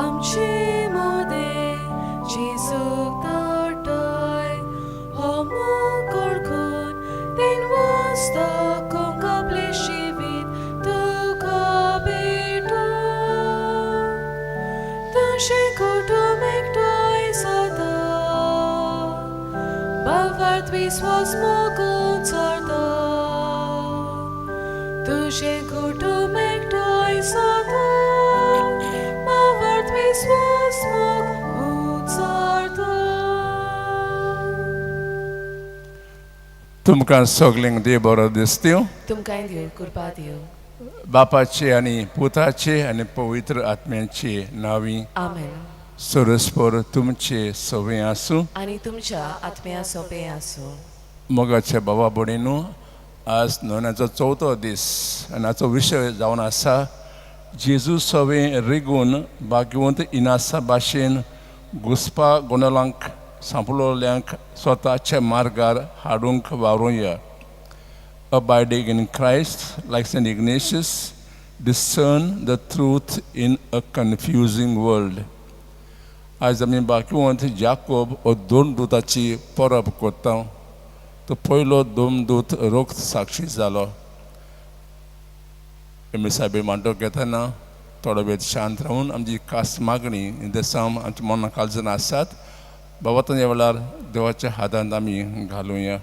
आमची मोदे जेजूक धाडटाय हो मोग ओळखून तीन वाजता कोंक आपले शिवीन तुका भेटूं तशें कुटुंब एकठांय जाता भावार्थ विस्वास मोगून चलता तुझें कुटुंब एकठांय जाता भावार्थ विस्वास मोगून चलता. तुमकां सगल्यांक देव बरो दीस दिवं. तुमकां देव कृपा दिवं. बापाचे आनी पुताचे आनी पवित्र आत्म्याचे नांवी आमेन. सरस्पर तुमचे सवय आसूं आनी तुमच्या आत्म्या सोपे आसूं. मोगाचे बाबा भयणीनो, आज नोव्याचो चवथो दीस आनी हाचो विशय जावन आसा जेजू सवे रिगून भाग्यवंत इनासा भाशेन घुसपा गोंदलांक सांपलोल्यांक स्वताच्या मार्गार हाडूंक वावरुया. Abiding in Christ, like St. Ignatius, discern the truth in a confusing world. आज आमी भाग्यवंत जाकोब हो दोन दुताची परब करता. तो पयलो दोन दूत रोख साक्षी जालो. मिसाबी मांडो घेतना थोडो वेळ शांत रावन आमची खास मागणी देसाम आमच्या मनां काळजान आसात. बाबा ह्या वेळार देवाच्या हातांत आमी घालुया.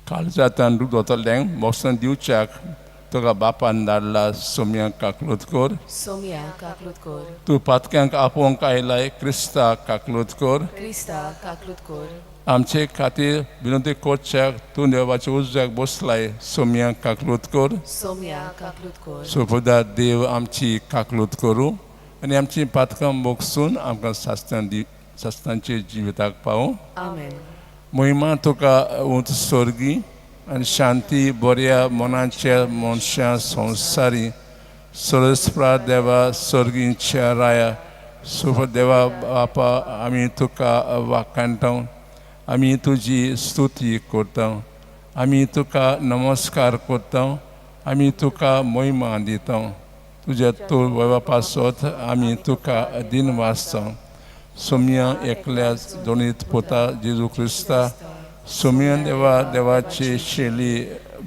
काळजांतल्यान दूख दोतोल्यांक मोगसां दिवच्याक तुका बापान धाडला सोम्या काकलूत कर. सोम्या काकलूत कर. तूं पातक्यांक आपोवंक आयलाय क्रिस्ता काकलूत कर. क्रिस्ता काकलूत कर. आमचे खातीर विनंती करच्याक तूं देवाच्या उजव्याक बसलाय सोम्या काकलूत कर. सोम्या काकलूत कर. सोपदा देव आमची काकलूत करूं आनी आमची पातकां मोगसून आमकां सास्तांचे जिविताक पावूं. आमेन. महिमा तुका उंच स्वर्गी आनी शांती बऱ्या मनाच्या मनशां संवसारी सरस्प्रा देवा स्वर्गीच्या राया सुप देवा बापा आमी तुका वाखाणटा. आमी तुजी स्तुती करता. आमी तुका नमस्कार करता. आमी तुका महिमा दिता. तुज्या तूं वैभवा पासत आमी तुका दिन वाचता. सोम्या एकल्या दोनीत पुता जेजू क्रिस्ता सोम्या देवाचे शेली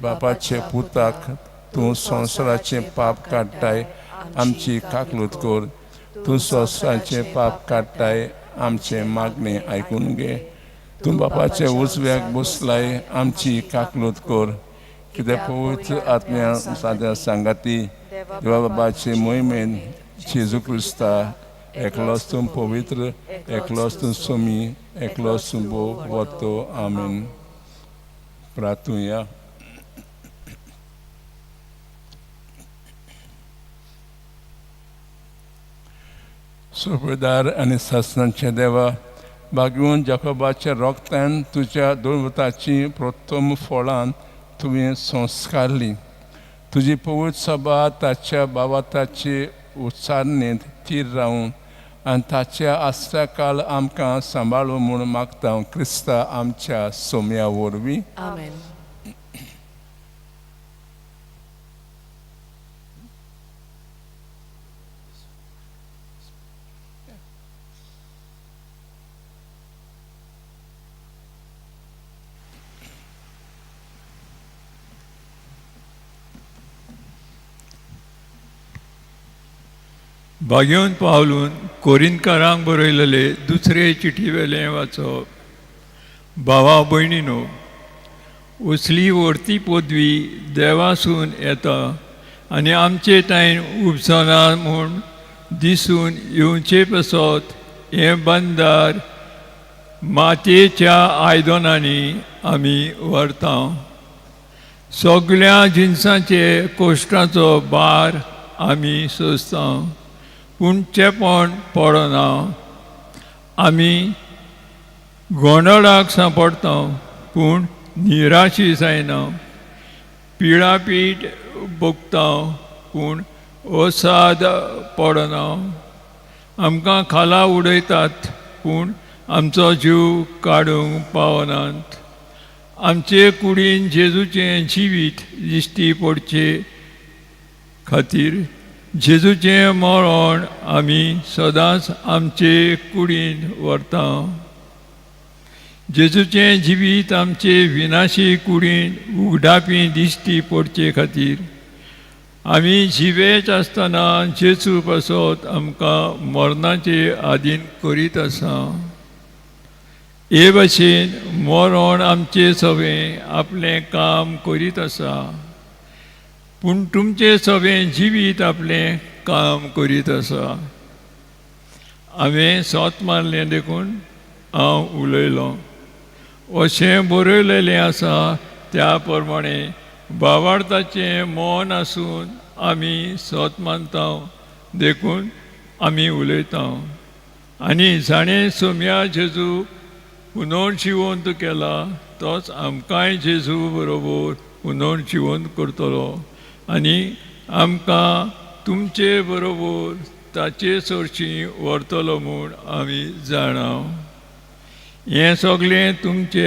बापाचे पुताक तूं संवसाराचें पाप काडटाय आमची काकलूत कर. तूं संवसाराचें पाप काडटाय आमचे मागणे आयकून घे. तूं बापाचे उजव्याक बसलाय आमची काकलूत कर. कित्याक पवित्र आत्म्या साद्या सांगाती देवा बाबाचे मोहिमेन जेजू क्रिस्ता एकलोच तूं पवित्र, एकलोच तूं सोमी, एकलोच तूं बोग वतो. आमेन. प्रार्थुया. सुपदार आनी सासणाचे देवा, भाग्यवंत जाकोबाच्या रोगतान तुज्या दोन वताची प्रथम फळां तुवें संस्कारली. तुजी पवित्र सभा ताच्या बाबाताचे उच्चारणेंत थीर रावूं आनी ताच्या आस्त्या काल आमकां सांबाळूं म्हूण मागता क्रिस्ता आमच्या सोम्या वरवीं. आमेन. भाग्यवंत पावलून कोरिंदकारांक बरयलेले दुसरे चिठी वेलें वाचप. भावा भयणीनो, असली व्हरती पदवी देवासून येता आनी आमचे ताईन उपसना म्हूण दिसून येवचे पसत हें बंदार मातयेच्या आयदनांनी आमी व्हरता. सगळ्या जिन्साचे कोश्टाचो भार आमी सोंसता, पूण चेपण पडना. आमी गोंदळाक सांपडता, पूण निराशी जायना. पिडापीट भोगता, पूण ओसाद पडना. आमकां खाला उडयतात, पूण आमचो जीव काडूंक पावनात. आमचे कुडीन जेजूचें जिवीत दिश्टी पडचे खातीर जेजूचें मरण आमी सदांच आमचे कुडीन व्हरता. जेजूचें जिवीत आमचे विनाशी कुडीन उगडापी दिश्टी पडचे खातीर आमी जिवेच आसतना जेजू पासत आमकां मरणाचे आधीन करीत आसा. हे भाशेन मरण आमचे सगळें आपलें काम करीत आसा, पूण तुमचें सगळें जिवीत आपलें काम करीत आसा. हांवें सोत मारलें देखून हांव उलयलों अशें बरयलेलें आसा. त्या प्रमाणे भावार्थाचें मौन आसून आमी सोत मानता देखून आमी उलयता. आनी जाणें सोम्या जेजू पुनर्जिवंत केला तोच आमकांय जेजू बरोबर पुनर्जिवंत करतलो आनी आमकां तुमचे बरोबर ताचे सरशीं व्हरतलो म्हूण आमी जाणा. हें सगळें तुमचे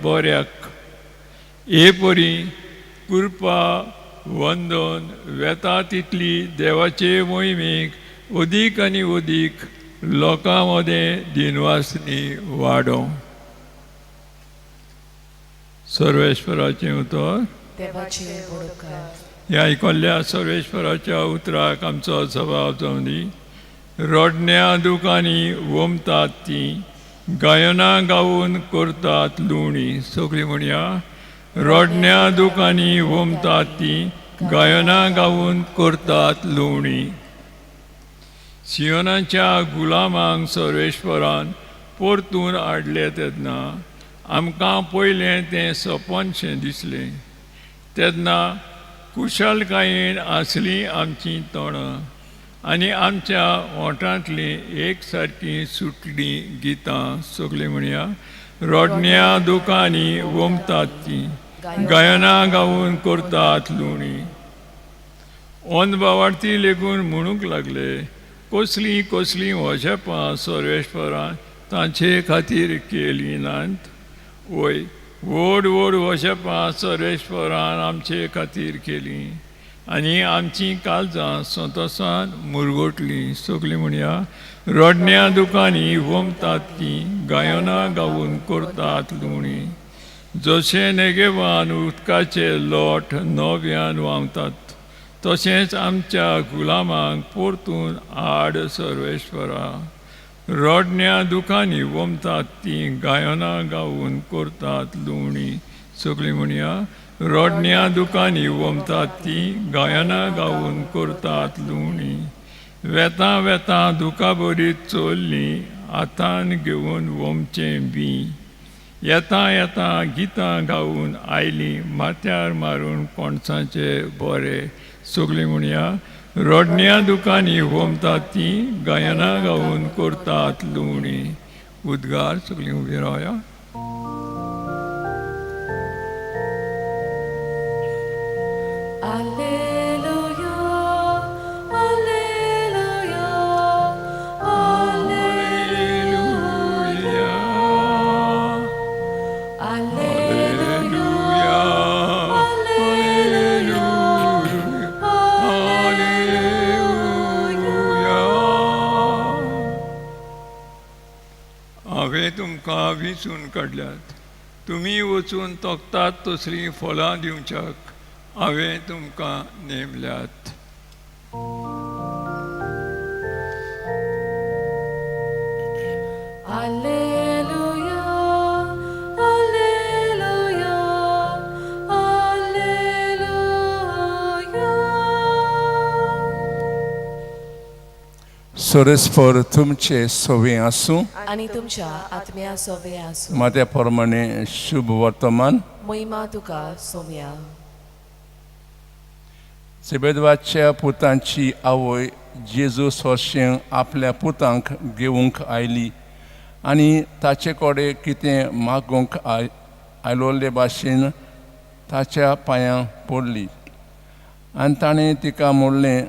बऱ्याक. हे परी कृपा वंदन वेता तितली देवाचे मोहिमेक अदीक आनी अदीक लोकां मदें दिनवासनी वाडो. सर्वेश्वराचें उतर. देवाचे बरोबर. ह्या आयकल्ल्या सर्वेश्वराच्या उतराक आमचो सभाव जावं दी. रडण्या दुखांनी वमतात तीं गायनां गावून करतात लुवणी. सगळीं म्हणया रडण्या दुखांनी वमतात तीं गायनां गावून करतात लुवणी. सियोनाच्या गुलामांक सर्वेश्वरान परतून हाडले तेन्ना आमकां पयलें तें सपनशें दिसलें. तेन्ना कुशलकायेन आसलीं आमचीं तोंडां आनी आमच्या ओंठांतलीं एक सारकीं सुटलीं गितां. सगळीं म्हणया रडण्या दुखांनी वमतात तीं गायनां गावून करतात लुवणी. ओंद भावार्थी लेगून म्हणूंक लागले कसलीं कसलीं वजेपां सर्वेश्वरान तांचे खातीर केलीं नात. वय व्हड व्हड वजेपां सर्वेश्वरान आमचे खातीर केलीं आनी आमचीं काळजां संतोशान मुरगोटलीं. सगळीं म्हणया रडण्या दुखांनी वमतात तीं गायनां गावून करतात लुवणी. जशें नेगेवान उदकाचे लोट नव्यान व्हांवतात तशेंच आमच्या गुलामांक परतून हाड सर्वेश्वरा. रडण्या दुखांनी वमतात तीं गायनां गावून करतात लुवणी. सगळीं म्हणया रडण्या दुखांनी वमतात तीं गायनां गावून करतात लुवणी. वेतां वेतां दुखां बरीत चोरलीं हातान घेवन वमचें बी. येतां येतां गितां गावून आयलीं माथ्यार मारून कोणसाचे बरें. सगळीं म्हणया रडण्या दुखांनी वमतात तीं गायनां गावून करतात लुवणी. उद्गार. सगळीं उबीं रावया. Alleluia, Alleluia, Alleluia, Alleluia, हांवें तुमकां विचून काडल्यात. तुमी वचून तोखतात तसलीं फळां दिवच्याक हांवें तुमकां नेमल्यात. Alleluia, Alleluia, Alleluia. सोरेस्पर तुमचे सोवे आसूं. आनी तुमच्या आत्म्या सोबे आसूं. मात्या प्रमाणे शुभ वर्तमान. मोहिमा तुका सोम्या. जेबेदवाच्या पुतांची आवय जेजू सोर्शें आपल्या पुतांक घेवंक आयली आनी ताचे कडेन कितें मागूंक आयलोले भाशेन ताच्या पांयां पडली. आनी ताणें तिका म्हणलें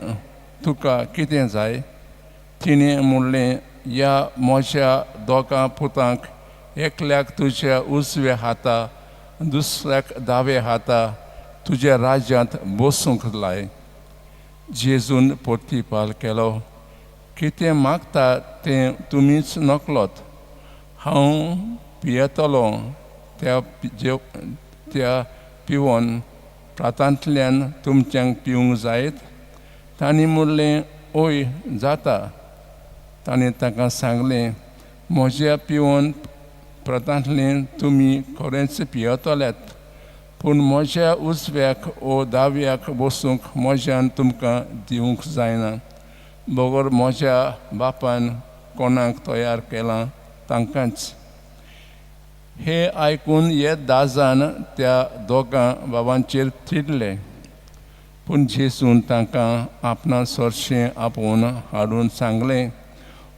तुका कितें जाय. तिणें म्हणलें ह्या म्हज्या दोगां पुतांक एकल्याक तुज्या उजव्या हाता दुसऱ्याक दावे हाता तुज्या राज्यांत बसूंक लाय. जेजून प्रतिपाल केलो, कितें मागता तें तुमीच नकलोत. हांव पियेतलों त्या पिवोन प्रांतांतल्यान तुमच्यांक पिवंक जायत. तांणी म्हणलें, ओय जाता. ताणें ताका सांगलें, म्हज्या पिवोन प्रांतांतलें तुमी खरेंच पियेतल्यात, पूण म्हज्या उजव्याक वो दाव्याक बसूंक म्हज्यान तुमकां दिवंक जायना. बगर म्हज्या बापान कोणाक तयार केलां तांकांच. हें आयकून हे 10 जाण त्या दोगां बाबांचेर चिडले. पूण जेजून तांकां आपणा चडशें आपोवन हाडून सांगलें,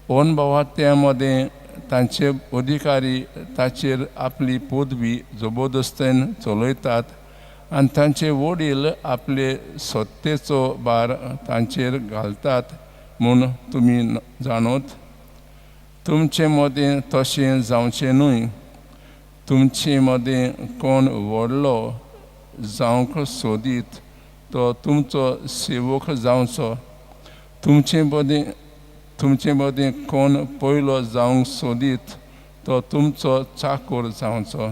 ओन भावात्या मदें तांचे अधिकारी ताचेर आपली पदवी जबरदस्तेन चलयतात आनी तांचे वडील आपले सत्तेचो भार तांचेर घालतात म्हूण तुमी जाणोत. तुमचे मदें तशें जावचें न्हय. तुमचे मदें कोण व्हडलो जावंक सोदीत तो तुमचो सेवक जावचो. तुमचे मदें कोण पयलो जावंक सोदीत तो तुमचो चाकर जावचो.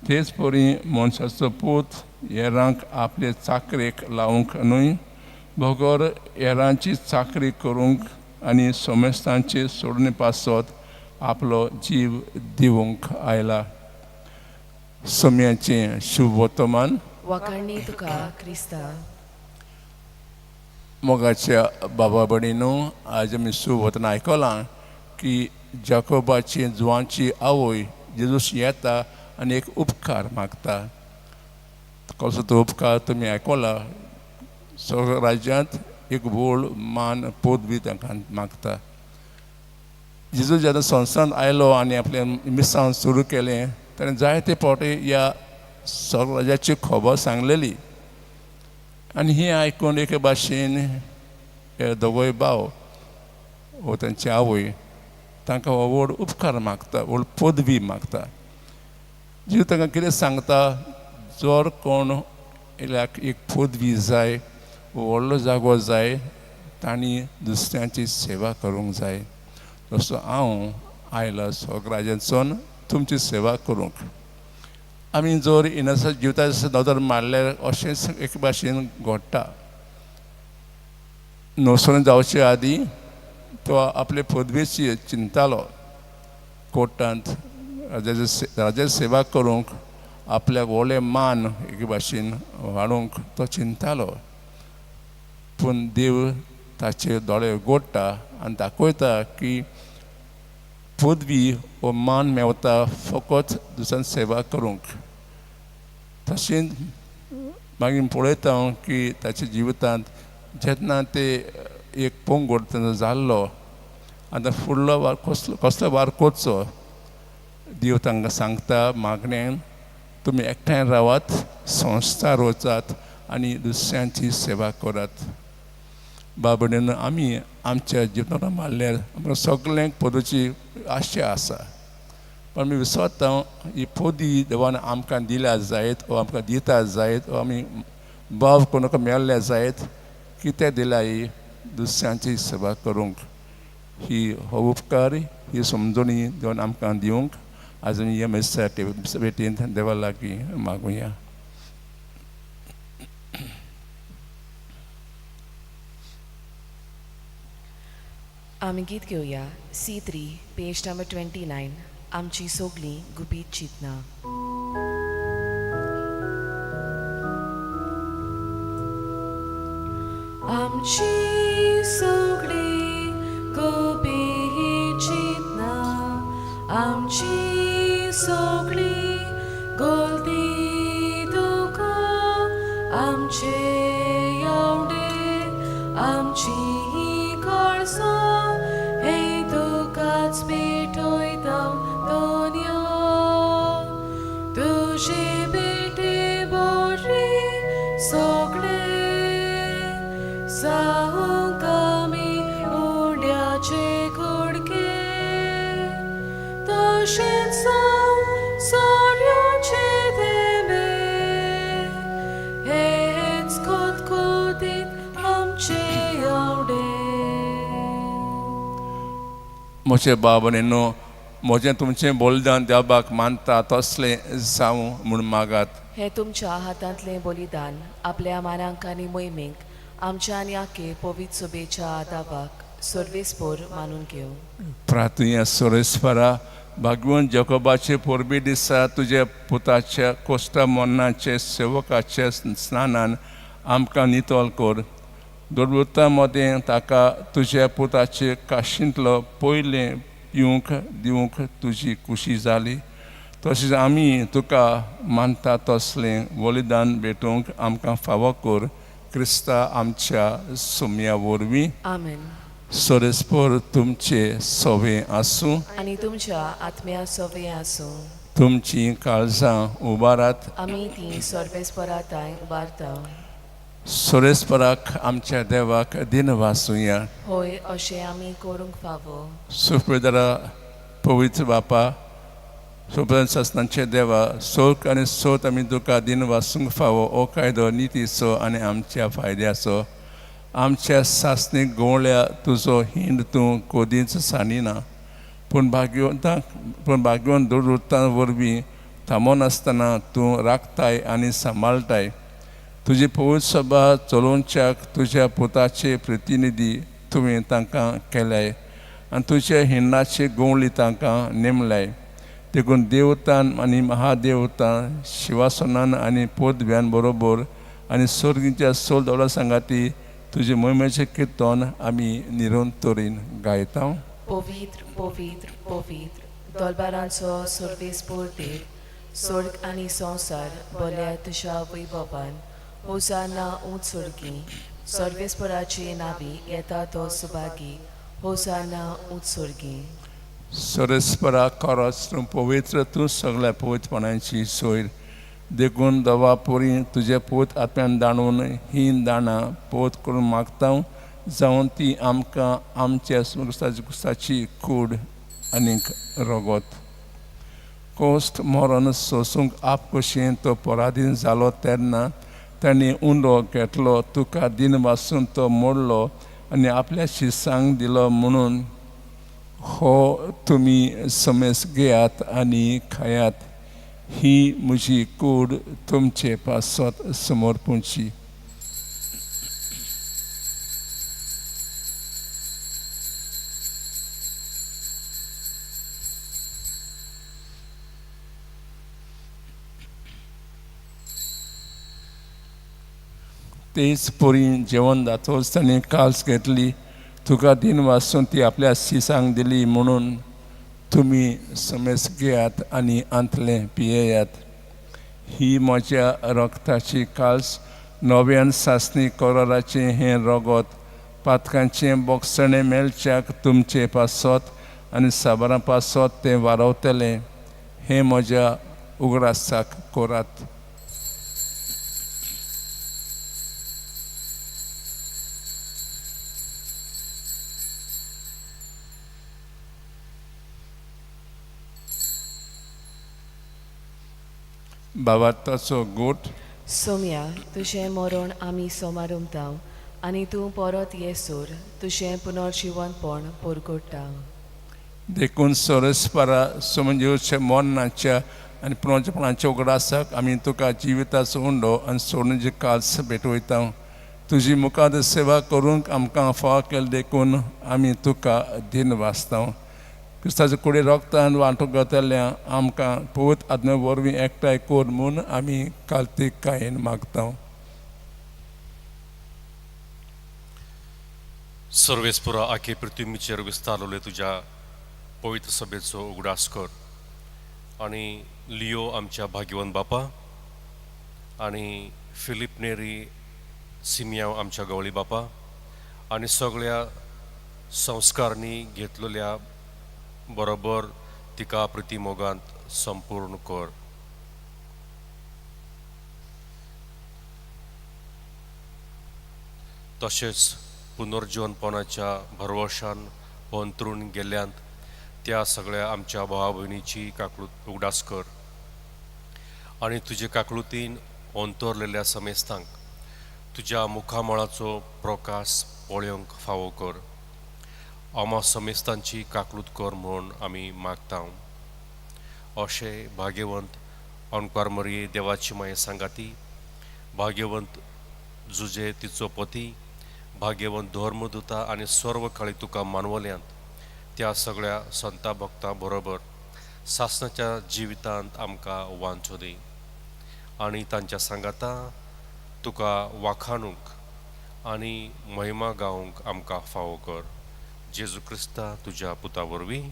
तेच परी मनशाचो पूत हेरांक आपले चाकरेक लावंक न्हय, बगर हेरांची चाकरी करूंक आनी सोमेस्तांचे सोडणे पासत आपलो जीव दिवंक आयला. सोम्याचें शुभ वर्तमान. वखाणी तुका क्रिस्ता. मोगाच्या बाबा भयणीनो, आज आमी शुभ वर्तमान आयकलां की जाकोबाची जुवांची आवय जेजूस येता आनी एक उपकार मागता. कसो तो उपकार तुमी आयकला. सगळ्या राज्यांत एक व्हड मान पदवी तांकां मागता. जेजूस जेन्ना संवसारांत आयलो आनी आपलें मिसांव सुरू केलें ताणें जायते फावटी ह्या सगळ्या राज्याची खबर सांगलेली. आनी ही आयकून एके भाशेन हे दोगूय भाव वो तांची आवय तांकां हो व्हड उपकार मागता, व्हड पदवी मागता. जेजूस तांकां कितें सांगता, जर कोण येल्याक एक पदवी जाय, व्हडलो जागो जाय, तांणी दुसऱ्यांची सेवा करूंक जाय. तसो हांव आयला सगळ्या राज्यांतसून तुमची सेवा करूंक. आमी जर इनस जिविताचो नदर मारल्यार अशेंच एक भाशेन घडटा. नोसोन जावचे आदीं तो आपले पदवेची चिंतालो. कोर्टांत राजाची सेवा करूंक, आपल्याक व्हडलें मान एक भाशेन हाडूंक तो चिंतालो. पूण देव ताचे दोळे उगडटा आनी दाखयता की पदवी वो मान मेवता फकत दुसऱ्यान सेवा करूंक. तशेंच मागीर पळयता की ताच्या जिवितांत जेन्ना ते एक पंगड तेन्ना जाल्लो, आतां फुडलो वार कसलो वार करचो, देव तांकां सांगता मागणेन, तुमी एकठांय रावात, संस्था रोवचात आनी दुसऱ्यांची सेवा करात. बाबडेन आमी आमच्या जिवनांत मारल्यार आमकां सगळ्यांक पदवीची आशा आसा. पण आमी विसरता ही पदवी देवान आमकां दिल्या जायत वा आमकां दिता जायत वा आमी भाव कोणाक मेळ्ळे जायत. कितें दिल्या ही दुसऱ्यांची सेवा करूंक. ही हो उपकार, ही समजणी देवान आमकां दिवंक आज आमी ह्या मेसाच्या भेटेंत देवा लागीं मागुया. आमी गीत घेवया C3 पेज नंबर 29. आमची सोगलीं गुपीत चिंतना. आमची सोगलीं गुपीत चिंतना, आमची सोगलीं गोलती तुका, आमचे येवडे, आमची करसो हे तुकाच भेटयता दोनया. तुजे बेटे बरे सगळे जावंक आमी उंड्याचे कुडके. तशेंच सोर्याचे म्हजे बाबनेनो म्हजें तुमचें बलिदान देवाक मानता तसलें जावं म्हूण मागात. हे तुमच्या हातांतलें बलिदान आपल्या मानांक आनी मोहिमेक आमच्या आनी आखे पवित्र सुबेच्या आदावाक सर्वेस्पोर मानून घेव. प्रार्थया सोरेस्परा भागवंत जकोबाचे पोरबी दिसा तुज्या पुताच्या कोश्टा मोन्नाचे सेवकाच्या स्नानान आमकां नितोल कर. दोडवुता मदें ताका तुज्या पुताचे काशींतलो पयलें पिवंक दिवंक तुजी खुशी जाली. तशेंच आमी तुका मानता तसलें बलिदान भेटूंक आमकां फावो कर. क्रिस्ता आमच्या सुमया वरवीं. आमेन. सोरेस्पोर तुमचे सोवे आसूं. आनी तुमच्या आत्म्या सवे आसूं. तुमची काळजां उबारात. आमी ती सर्वेस्पराताय उबारता. सोरेस्पराक आमच्या देवाक दिन वासुया. होय अशें आमी करूंक फावो. सुपेदारा पवित्र बापा सुपेदार सस्नांचे देवा सोक आनी सोत आमी तुका दिन वासूंक फावो. हो कायदो नितीचो आनी आमच्या फायद्याचो. आमच्या सासणीक गोवळ्या तुजो हिंड तूं कोदींच सानिना. पूण भाग्यवंत दुर्वृत्तां वरवीं थांबोन आसतना तूं राखताय आनी सांबाळटाय. तुजी पवित्र सभा चलोवच्याक तुज्या पुताचे प्रतिनिधी तुवें तांकां केल्याय आनी तुज्या हिंडाचे गोवळी तांकां नेमल्याय. देखून देवतान आनी महादेवतां शिवासनान आनी पोदव्यान बरोबर आनी सर्गीच्या सोल दोळा सांगाती तुजे मोहिमेचें किर्तन आमी निरंतरीन गायता. पवित्र पवित्र पवित्र दोलबारांचो सर्वेस्पोर देव स्वर्ग आनी संवसार बल्या तुज्या वैभवान. होसाना उंच सुर्गी सर्वेस्पराचे नावी येता तो सुभागी. होसाना उंच सुर्गी. सोरेस्परा खरोच तूं पवित्र. तूं सगळ्या पवित्रपणाची सोयर. देखून दवा पोरी तुजे पोत आत्म्यान दाणून ही दाणां पोत करून मागता जावन ती आमकां आमच्या कुस्ताची कूड आनीक रगत. कोस्ट मरण सोसूंक आप कशें तो पराधीन जालो तेन्ना ताणें उंडो घेतलो. तुका दिन वासून तो मोडलो आनी आपल्या शिसांक दिलो म्हणून हो तुमी समेस घेयात आनी खायात. ही म्हजी कूड तुमचे पासत समर्पूंची. तेच पोरी जेवण जातोच ताणें काल्स घेतली. तुका दिन वासून ती आपल्या शिसांक दिली म्हणून तुमी समेस घेयात आनी आंतलें पियेयात. ही म्हज्या रगताची काल्स नव्यान सासणी कोराराचें हें रगत पातकांचें बोगसणें मेलच्याक तुमचे पासत आनी साबारां पासत तें वारवतलें. हें म्हज्या उगडासाक कोरात. बाबाताचो गोठ. सोम्या तुजें मरण आमी सोमारूंक आनी तूं परत येसोर तुजें पुनर्जिवनपण पोरगोडटा. देखून सोरेस्परा समजेवच्या मोन्नाच्या आनी पुनर्जीवनाच्या उगडासाक आमी तुका जिविताचो उंडो आनी सोडणेची काल्स भेटवयता. तुजी मुखार सेवा करूंक आमकां फाव केलें देखून आमी तुका दिन वाचता. क्रिस्ताचे कुडी रोगतान वांटूंक घातल्या आमकां पवित्र आत्म्या वरवीं एकठांय कर म्हूण आमी कार्तिक कायेन मागता. सर्वेस्पुरा आखे पृथ्वीचेर विस्तारलोले तुज्या पवित्र सभेचो उगडास कर. आनी लियो आमच्या भाग्यवान बापा आनी फिलिप नेरी सिमियांव आमच्या गवळी बापा आनी सगळ्या संस्कारनी घेतलेल्या बरोबर तिका प्रतिमोगांत संपूर्ण कर. तशेंच पुनर्जीवनपणाच्या भरवशान पंतरून गेल्यांत त्या सगळ्या आमच्या भावा भयणीची काकळूत उगडास कर. आनी तुजे काकळुतीन अंतरलेल्या समेस्तांक तुज्या मुखामळाचो प्रकाश पळोवंक फावो कर. आम्हा समेस्तांची काकलूत कर म्हूण आमी मागता. अशे भाग्यवंत अणकार मरये देवाची माये सांगाती, भाग्यवंत जुजे तिचो पती, भाग्यवंत धर्मदुता आनी सर्व काळी तुका मानवल्यांत त्या सगळ्या संता भक्तां बरोबर सासणाच्या जिवितांत आमकां वांचो दी आनी तांच्या सांगाता तुका वाखाणूंक आनी महिमा गावंक आमकां फावो कर. जेजू क्रिस्ता तुज्या पुता वरवीं.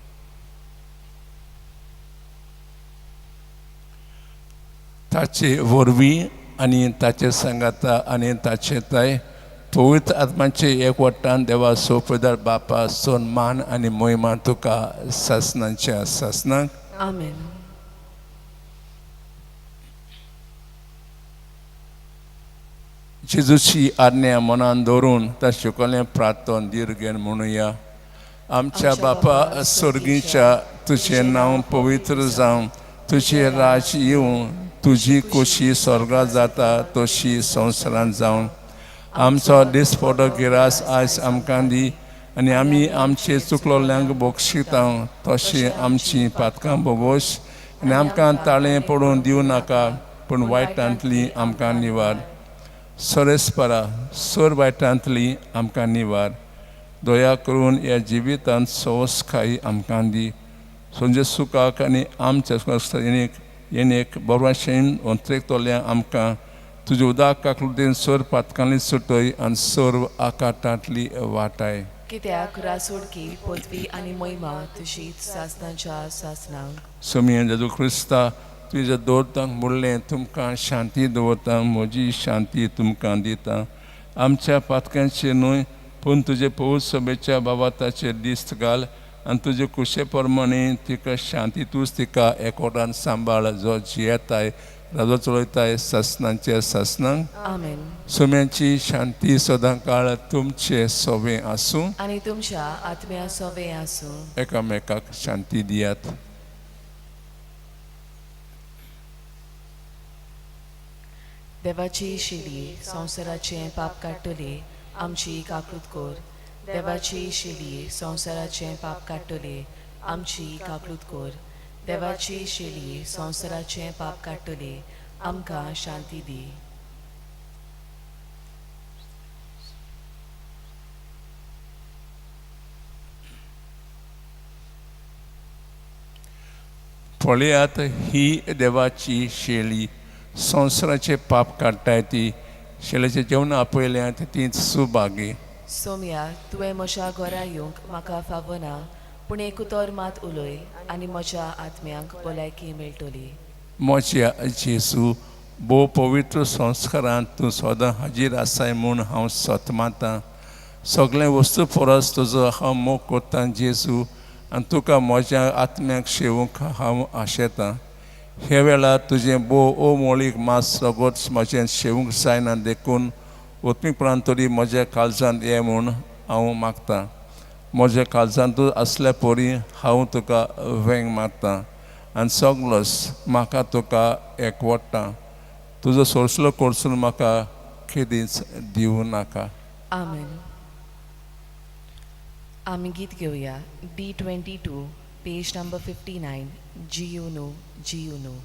ताचे वरवीं आनी ताचे सांगाता आनी ताचे ताय पवित्र आत्माचे एकवटान देवा सोपदार बापा सन्मान आनी महिमा तुका सासणांच्या सासणांक. आमेन. जेजूची आज्ञा मनान दवरून ता शिकवलें प्रार्थन दिर्घेन म्हणुया. आमच्या बापा स्वर्गीच्या तुझें नांव पवित्र जावं, तुझें राज येवं, तुजी खोशी स्वर्गांत जाता तशी संवसारांत जावं. आमचो दिसपडो गिरास आयज आमकां दी आनी आमी आमचे चुकलोल्यांक बक्षिता तशी आमची पातकां बोगोश आनी आमकां ताळें पडून दिवं नाका पूण वायटांतली आमकां निवार. सोरेस्परा सोर वायटांतली आमकां निवार. दया करून ह्या जिवितांत संस्कारी आमकां दी. सोंजे सुखाक आनी आमच्या येणेक बरवाशेन अंतरेक तोल्यांक आमकां तुज्या उदाक काकलुतेन सोर पातकांतली सुटय आनी सोर आकाटांतली वाटाय. कित्याक रासोडकी पदवी आनी महिमा तुशीच सासणांच्या सासणांक. सोमी जेजू क्रिस्ता तुझ्या दवरतांक म्हणलें तुमकां शांती दवरता, म्हजी शांती तुमकां दिता. आमच्या पातकांचेर न्हय पूण तुजे पवित्र सभेच्या बाबाताचेर दिस्त घाल आनी तुजे कुशे प्रमाणे तिका शांती तूंच तिका एकवटान सांबाळ जो जियेताय राजो चलयताय सासणांचे सासणांक. आमेन. सोम्याची शांती सदां काळ तुमचे सोबे आसूं आनी तुमच्या आत्म्या सोबे आसूं. एकामेकाक शांती दियात. देवाची शिडी संवसाराचें पाप काडटली आमची काकूत कोर. देवाची शिडी संवसाराचें पाप काडटली आमची काकूत कोर. देवाची शिडी संवसाराचें पाप काडटली आमकां शांती दी. पळयात ही देवाची शेळी संवसाराचे पाप काडटाय ती. शेळेचें जेवण आपयल्यात ती सुभागी. सोम्या तुवें म्हज्या घरा येवंक म्हाका फावना पूण एक उतर मात उलय आनी म्हज्या आत्म्याक भलायकी मेळटली. म्हज्या जेजू भोव पवित्र संस्कारांत तूं सदां हाजीर आसाय म्हूण हांव सतमातां. सगळे वस्तू परस तुजो हांव मोग करतां जेजू आनी तुका म्हज्या आत्म्याक शेवूंक हांव आशेतां. हे वेळार तुजें भोव अमोलीक मास रगत म्हजें शेवूंक जायना देखून ओत्मीकपणान तरी म्हज्या काळजांत ये म्हूण हांव मागतां. म्हज्या काळजांतूच आसल्या परी हांव तुका वेंग मारतां आनी सगलोच म्हाका तुका एकवटां. तुजो सोर्सलो करसून म्हाका केदींच दिवं नाका. आमेन. आमी गीत घेवया D22 पेज नंबर 59 जियुनो जियुनो.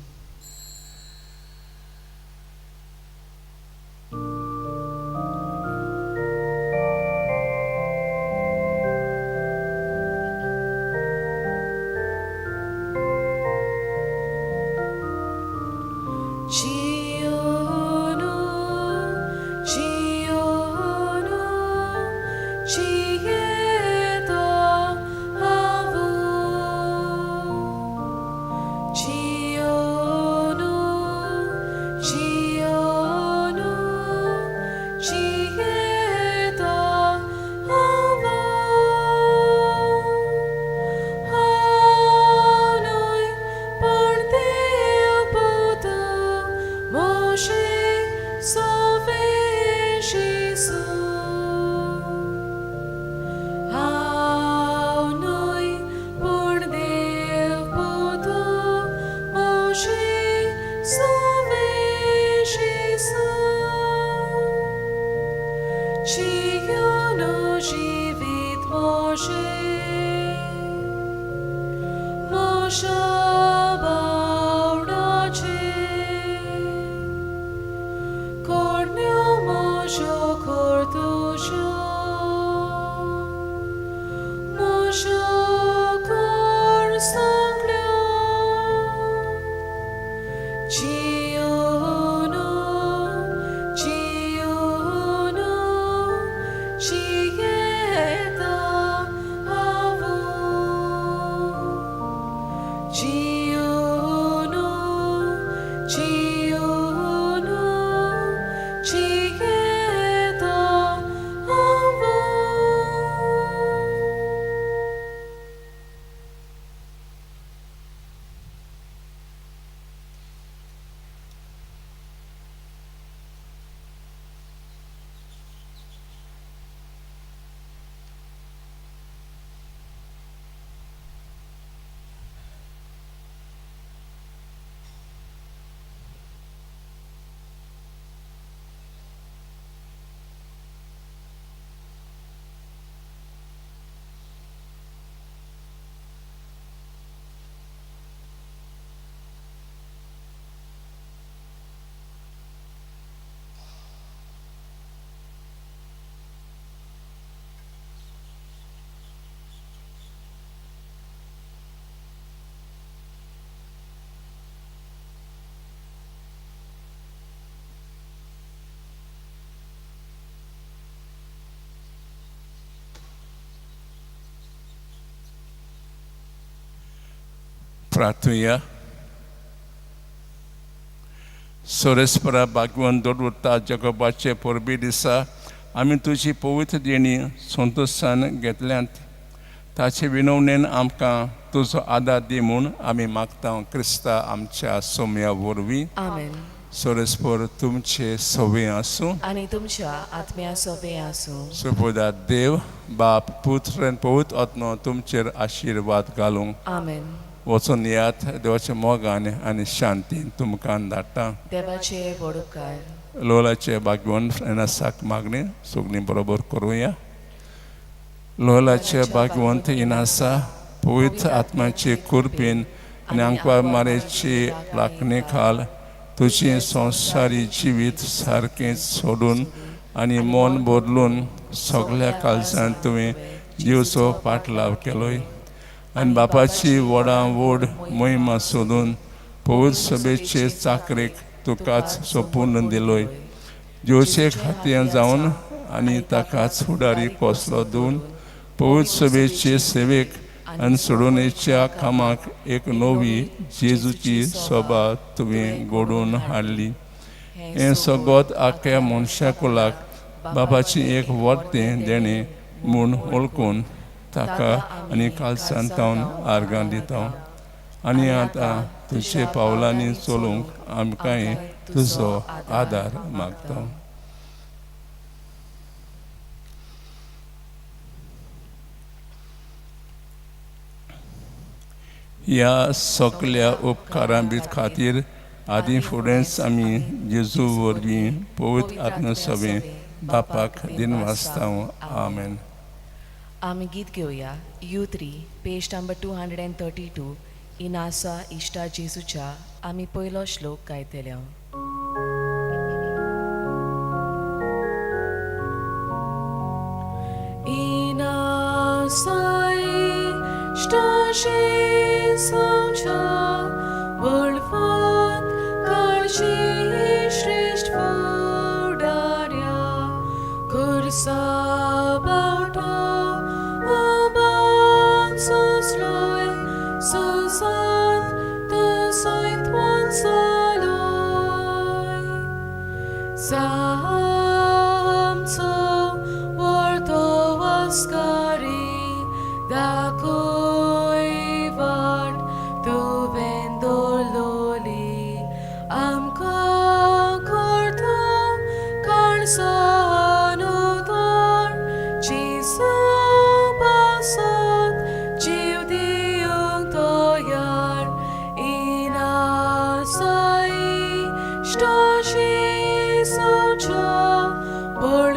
प्रार्थूया. सोरेस्परा भाग्यवान दवरता जगपाचे परबी दिसा आमी तुजी पवित्र देणी संतोशान घेतल्यांत. ताचे विनवणेन आमकां तुजो आदार दी म्हूण आमी मागता क्रिस्ता आमच्या सोम्या वरवीं. आमेन. सोरेस्पर तुमचे सवे आसूं. आनी तुमच्या आत्म्या सोबे आसूं. सुपदा देव बाप पुत्र आनी पवित्र आत्मो तुमचेर आशिर्वाद घालूंक. आमेन. वचून यात देवाच्या मोगान आनी शांतीन तुमकां धाडटा. देवाचे बडुपकार. लोलाचे भाग्यवान इनासाक मागणी सगळीं बरोबर करूया. लोलाचे भाग्यवंत इनासा पवित्र आत्म्याचे कुरपीन आनी आंकवा मारेची लाखणे खाल तुझे संवसारी जिवीत सारकें सोडून आनी मन बदलून सगळ्या काळजान तुवें दिवचो पाटलाव केलोय आनी बापाची व्हडा व्हड मोहिमा सोदून पवित्र सभेचे चाकरेक तुकाच सोपून दिलोय. दिवचे खातीर जावन आनी ताकाच फुडारी कसलो दिवन पवित्र सभेचे सेवेक आनी सोडवणेच्या कामाक एक नवी जेजूची सभा तुवें घडोवन हाडली. हें सगळोत आख्या मनशाकुलाक बापाची एक वर्तें देणें म्हूण वळखून ताका आनी कालसान तावन आर्गां दिता. आनी आतां तुजे पावलांनी चलूंक आमकांय तुजो आदार मागता. ह्या सगळ्या उपकारां खातीर आदी फुडेंच आमी जेजू वरवीं पवित्र आत्मसभें बापाक दिनवासता. आमेन. आमी गीत घेवया. U3 पेज नंबर 232 इनासा इश्टा जेजूच्या आमी पयलो श्लोक गायतले. इनासा इश्टा जेजूच्या बळवंत काळजी श्रेष्ठ फुडाऱ्या खुर्सा Lord